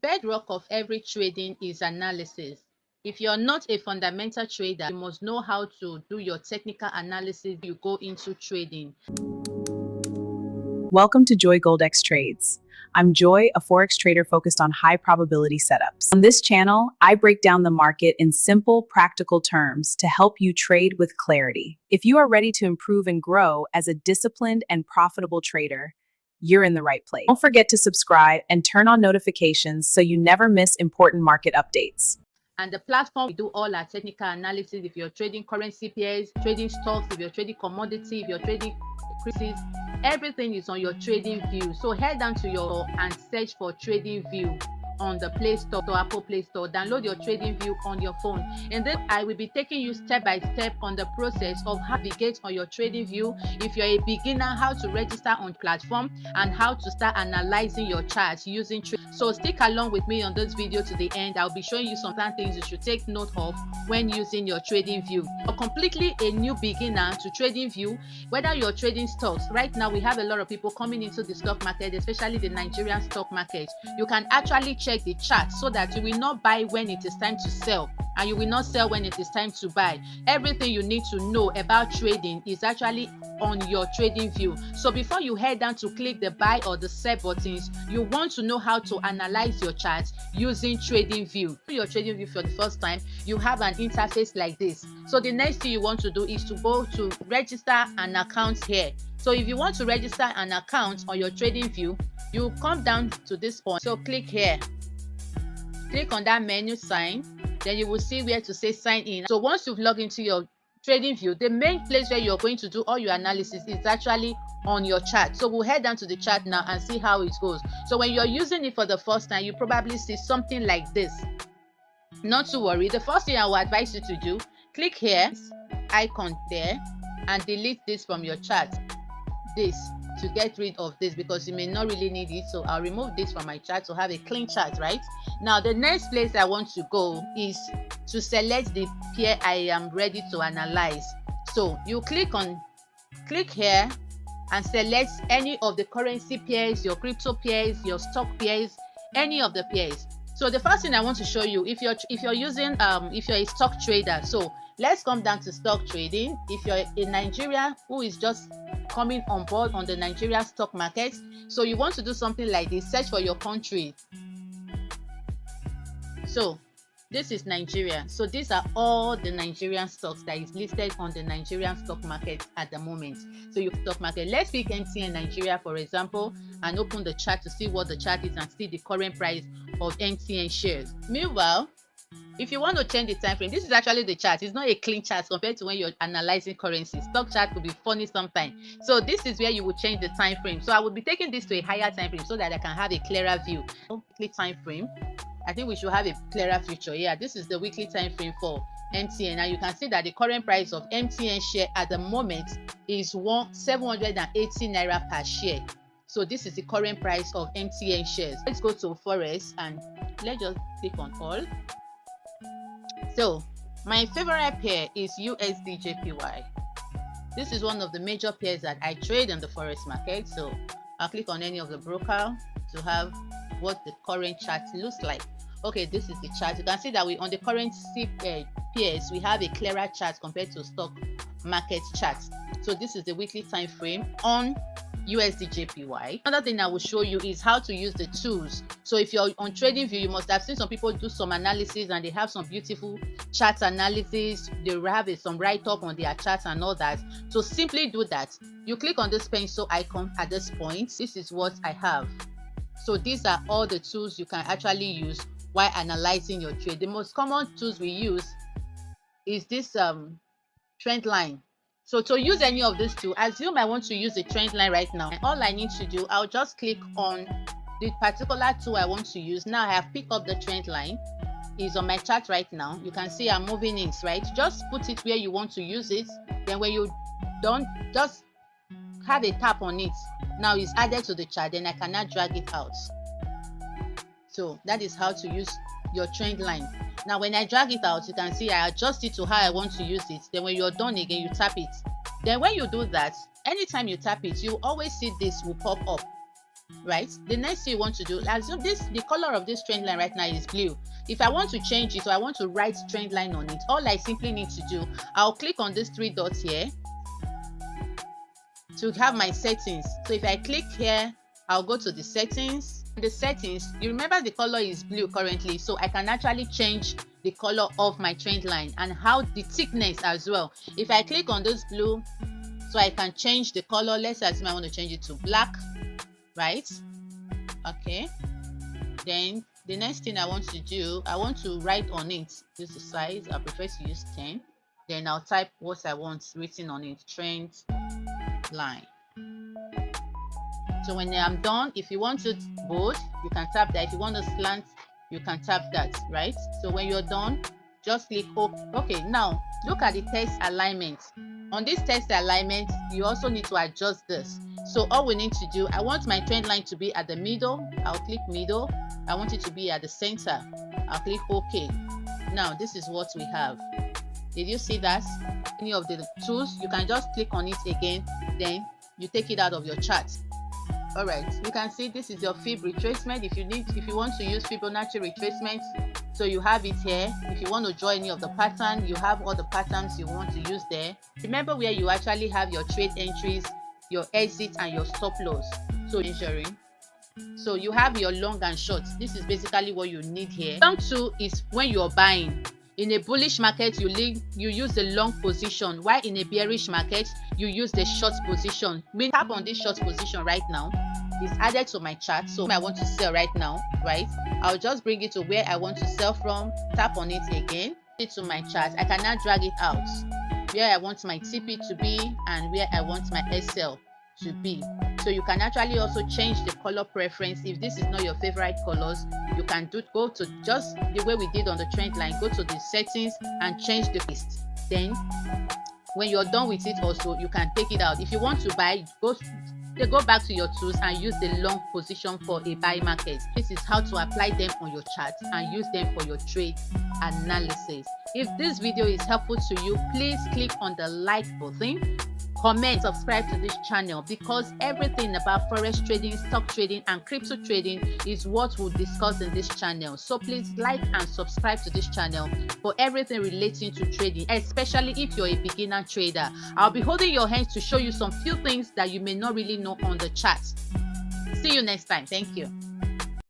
Bedrock of every trading is analysis. If you're not a fundamental trader, you must know how to do your technical analysis. You go into trading. Welcome to Joy GoldX Trades. I'm Joy, a Forex trader focused on high probability setups. On this channel, I break down the market in simple, practical terms to help you trade with clarity. If you are ready to improve and grow as a disciplined and profitable trader, you're in the right place. Don't forget to subscribe and turn on notifications so you never miss important market updates. And the platform, we do all our technical analysis. If you're trading currency pairs, trading stocks, if you're trading commodity, if you're trading crisis, everything is on your TradingView. So head down to your and search for TradingView on the Play Store or Apple Play Store. Download your TradingView on your phone, and then I will be taking you step by step on the process of how to navigate on your TradingView. If you're a beginner, how to register on platform and how to start analyzing your charts using so stick along with me on this video to the end. I'll be showing you some things you should take note of when using your TradingView. You're completely a new beginner to TradingView, whether you're trading stocks. Right now we have a lot of people coming into the stock market, especially the Nigerian stock market. You can actually check the chart so that you will not buy when it is time to sell, and you will not sell when it is time to buy. Everything you need to know about trading is actually on your TradingView. So before you head down to click the buy or the sell buttons, you want to know how to analyze your charts using TradingView. Your TradingView for the first time, you have an interface like this. So the next thing you want to do is to go to register an account here. So if you want to register an account on your TradingView, you come down to this point. So click here, click on that menu sign, then you will see where to say sign in. So once you've logged into your TradingView, the main place where you're going to do all your analysis is actually on your chart. So we'll head down to the chart now and see how it goes. So when you're using it for the first time, you probably see something like this. Not to worry. The first thing I will advise you to do, click here, icon there, and delete this from your chart. This, to get rid of this, because you may not really need it. So I'll remove this from my chart to have a clean chart. Right now, the next place I want to go is to select the pair I am ready to analyze. So you click here and select any of the currency pairs, your crypto pairs, your stock pairs, any of the pairs. So the first thing I want to show you, if you're a stock trader, so let's come down to stock trading. If you're a Nigerian who is just coming on board on the Nigeria stock market, so you want to do something like this, search for your country. So this is Nigeria. So these are all the Nigerian stocks that is listed on the Nigerian stock market at the moment. So your stock market, let's pick MTN Nigeria for example, and open the chart to see what the chart is and see the current price of MTN shares. Meanwhile, if you want to change the time frame, this is actually the chart. It's not a clean chart compared to when you're analyzing currency. Stock chart could be funny sometimes. So this is where you will change the time frame. So I will be taking this to a higher time frame so that I can have a clearer view. Weekly time frame. I think we should have a clearer picture. Yeah, this is the weekly time frame for MTN. Now you can see that the current price of MTN share at the moment is 780 naira per share. So this is the current price of MTN shares. Let's go to Forex and let's just click on all. So my favorite pair is USDJPY. This is one of the major pairs that I trade in the Forex market. So I'll click on any of the broker to have what the current chart looks like. Okay, this is the chart. You can see that we on the currency pairs we have a clearer chart compared to stock market charts. So this is the weekly time frame on USDJPY. Another thing I will show you is how to use the tools. So if you're on TradingView, you must have seen some people do some analysis and they have some beautiful chart analysis. They have some write-up on their charts and all that. So simply do that. You click on this pencil icon at this point. This is what I have. So these are all the tools you can actually use while analyzing your trade. The most common tools we use is this trend line. So to use any of these two, assume I want to use a trend line right now. All I need to do, I'll just click on the particular tool I want to use. Now I have picked up the trend line. It's on my chart right now. You can see I'm moving it, right? Just put it where you want to use it. Then when you don't, just have a tap on it. Now it's added to the chart. Then I cannot drag it out. So that is how to use your trend line. Now when I drag it out, you can see I adjust it to how I want to use it. Then when you're done again, you tap it. Then when you do that, anytime you tap it, you always see this will pop up. right? The next thing you want to do, assume the color of this trend line right now is blue. If I want to change it, or I want to write trend line on it, all I simply need to do, I'll click on these three dots here to have my settings. So if I click here, I'll go to the settings. In the settings, you remember the color is blue currently, so I can actually change the color of my trend line and how the thickness as well. If I click on this blue, so I can change the color. Let's assume I want to change it to black, right? Okay. Then the next thing I want to do, I want to write on it. This is the size. I prefer to use 10. Then I'll type what I want written on it, trend line. So when I'm done, if you want it bold, you can tap that. If you want to slant, you can tap that, right? So when you're done, just click OK. Okay, now look at the text alignment. On this text alignment, you also need to adjust this. So all we need to do, I want my trend line to be at the middle. I'll click middle. I want it to be at the center. I'll click OK. Now this is what we have. Did you see that? Any of the tools, you can just click on it again, then you take it out of your chart. All right, you can see this is your fib retracement. If you want to use Fibonacci retracement, so you have it here. If you want to draw any of the pattern, you have all the patterns you want to use there. Remember where you actually have your trade entries, your exit, and your stop loss. So ensuring. So you have your long and short. This is basically what you need here. Long two is when you're buying. In a bullish market, you use the long position, while in a bearish market, you use the short position. We tap on this short position right now. It's added to my chart, so I want to sell right now, right? I'll just bring it to where I want to sell from, tap on it again, it to my chart. I can now drag it out where I want my TP to be and where I want my SL to be. So you can actually also change the color preference. If this is not your favorite colors, you can go to just the way we did on the trend line, go to the settings and change the list. Then when you're done with it also, you can take it out. If you want to buy, go back to your tools and use the long position for a buy market. This is how to apply them on your chart and use them for your trade analysis. If this video is helpful to you, please click on the like button, comment, subscribe to this channel, because everything about forex trading, stock trading, and crypto trading is what we'll discuss in this channel. So please like and subscribe to this channel for everything relating to trading, especially if you're a beginner trader. I'll be holding your hands to show you some few things that you may not really know on the chart. See you next time. Thank you.